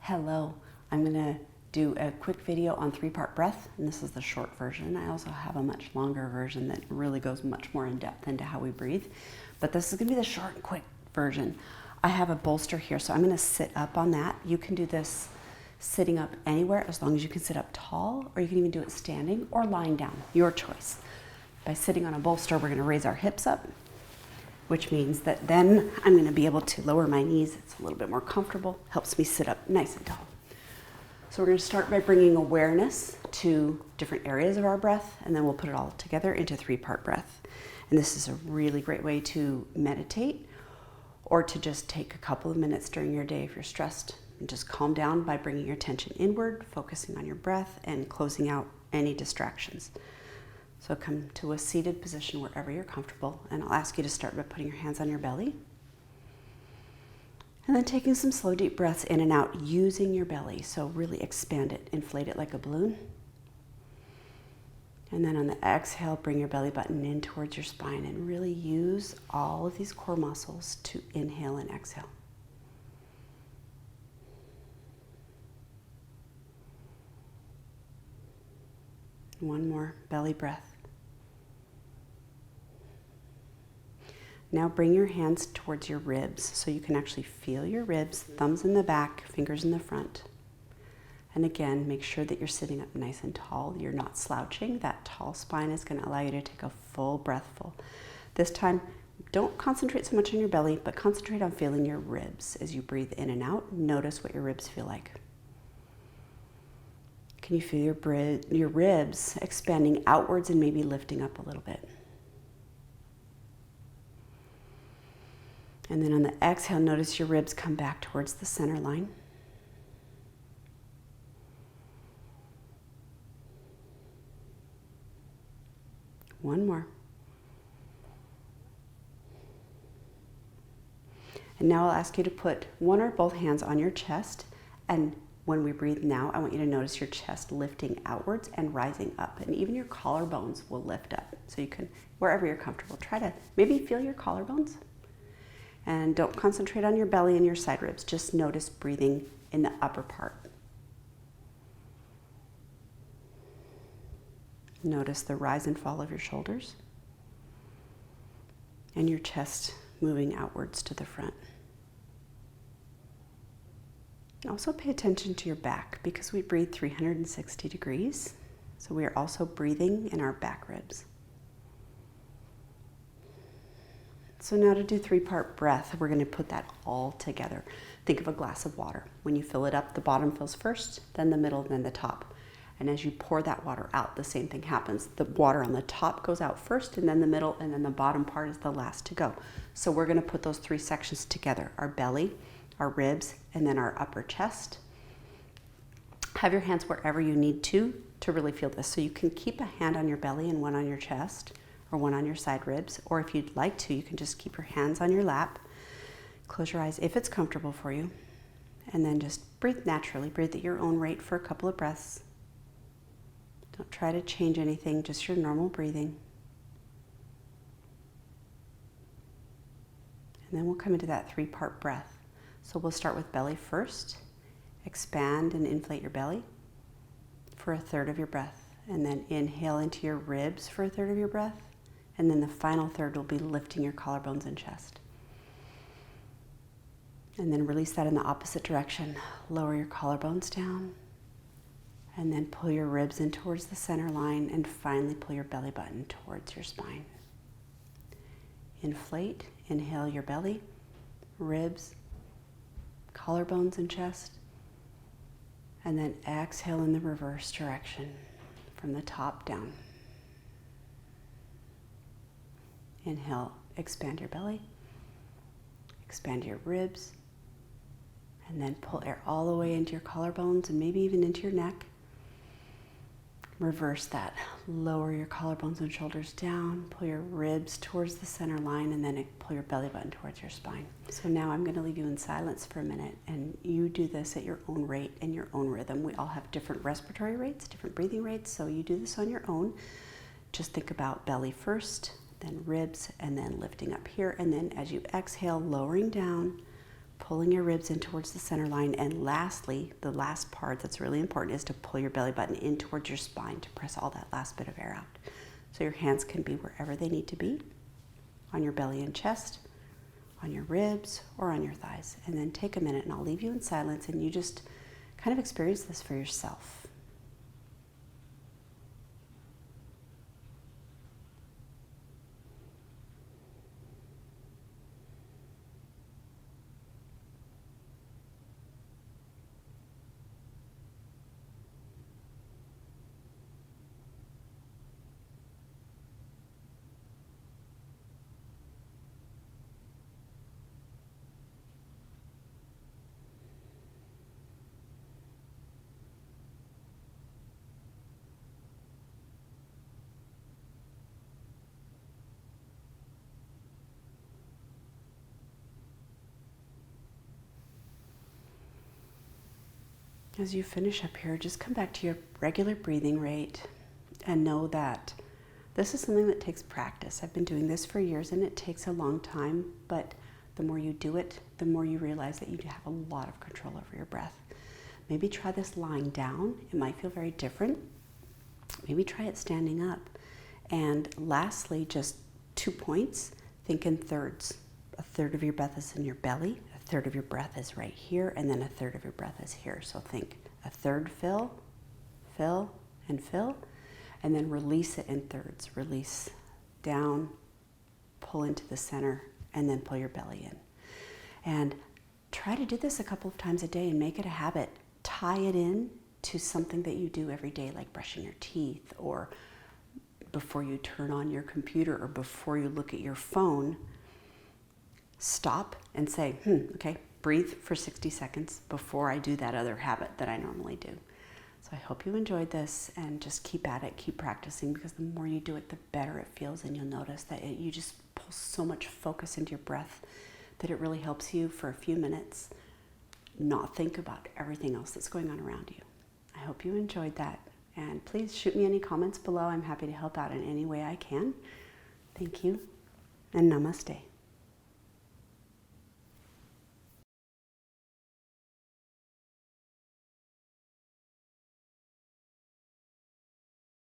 Hello, I'm going to do a quick video on 3-part breath, and this is the short version. I also have a much longer version that really goes much more in depth into how we breathe, but this is going to be the short and quick version. I have a bolster here, so I'm going to sit up on that. You can do this sitting up anywhere as long as you can sit up tall, or you can even do it standing or lying down, your choice. By sitting on a bolster, we're going to raise our hips up, which means that then I'm going to be able to lower my knees. It's a little bit more comfortable, helps me sit up nice and tall. So we're going to start by bringing awareness to different areas of our breath, and then we'll put it all together into 3-part breath. And this is a really great way to meditate or to just take a couple of minutes during your day if you're stressed and just calm down by bringing your attention inward, focusing on your breath, and closing out any distractions. So come to a seated position wherever you're comfortable, and I'll ask you to start by putting your hands on your belly. And then taking some slow, deep breaths in and out using your belly. So really expand it, inflate it like a balloon. And then on the exhale, bring your belly button in towards your spine and really use all of these core muscles to inhale and exhale. One more belly breath. Now bring your hands towards your ribs so you can actually feel your ribs, thumbs in the back, fingers in the front. And again, make sure that you're sitting up nice and tall. You're not slouching. That tall spine is going to allow you to take a full breathful. This time, don't concentrate so much on your belly, but concentrate on feeling your ribs as you breathe in and out. Notice what your ribs feel like. Can you feel your ribs expanding outwards and maybe lifting up a little bit? And then on the exhale, notice your ribs come back towards the center line. One more. And now I'll ask you to put one or both hands on your chest, and when we breathe now, I want you to notice your chest lifting outwards and rising up, and even your collarbones will lift up. So you can, wherever you're comfortable, try to maybe feel your collarbones. And don't concentrate on your belly and your side ribs. Just notice breathing in the upper part. Notice the rise and fall of your shoulders and your chest moving outwards to the front. Also pay attention to your back because we breathe 360 degrees. So we are also breathing in our back ribs. So now to do 3-part breath, we're going to put that all together. Think of a glass of water. When you fill it up, the bottom fills first, then the middle, then the top. And as you pour that water out, the same thing happens. The water on the top goes out first, and then the middle, and then the bottom part is the last to go. So we're going to put those 3 sections together, our belly, our ribs, and then our upper chest. Have your hands wherever you need to really feel this. So you can keep a hand on your belly and one on your chest, or one on your side ribs, or if you'd like to, you can just keep your hands on your lap. Close your eyes if it's comfortable for you, and then just breathe naturally. Breathe at your own rate for a couple of breaths. Don't try to change anything, just your normal breathing. And then we'll come into that 3-part breath. So we'll start with belly first. Expand and inflate your belly for 1/3 of your breath, and then inhale into your ribs for 1/3 of your breath. And then the final 1/3 will be lifting your collarbones and chest. And then release that in the opposite direction. Lower your collarbones down. And then pull your ribs in towards the center line. And finally pull your belly button towards your spine. Inflate, inhale your belly, ribs, collarbones and chest. And then exhale in the reverse direction from the top down. Inhale, expand your belly, expand your ribs, and then pull air all the way into your collarbones and maybe even into your neck. Reverse that. Lower your collarbones and shoulders down, pull your ribs towards the center line, and then pull your belly button towards your spine. So now I'm going to leave you in silence for a minute, and you do this at your own rate and your own rhythm. We all have different respiratory rates, different breathing rates, so you do this on your own. Just think about belly first, then ribs, and then lifting up here. And then as you exhale, lowering down, pulling your ribs in towards the center line. And lastly, the last part that's really important is to pull your belly button in towards your spine to press all that last bit of air out. So your hands can be wherever they need to be, on your belly and chest, on your ribs, or on your thighs. And then take a minute and I'll leave you in silence and you just kind of experience this for yourself. As you finish up here, just come back to your regular breathing rate and know that this is something that takes practice. I've been doing this for years and it takes a long time, but the more you do it, the more you realize that you have a lot of control over your breath. Maybe try this lying down. It might feel very different. Maybe try it standing up. And lastly, just 2 points, think in thirds. A third of your breath is in your belly, a third of your breath is right here, and then a third of your breath is here. So think a third fill, fill, and fill, and then release it in thirds. Release down, pull into the center, and then pull your belly in. And try to do this a couple of times a day and make it a habit. Tie it in to something that you do every day, like brushing your teeth, or before you turn on your computer, or before you look at your phone. Stop and say, okay, breathe for 60 seconds before I do that other habit that I normally do. So I hope you enjoyed this, and just keep at it, keep practicing, because the more you do it, the better it feels, and you'll notice that you just pull so much focus into your breath that it really helps you for a few minutes not think about everything else that's going on around you. I hope you enjoyed that, and please shoot me any comments below. I'm happy to help out in any way I can. Thank you, and namaste.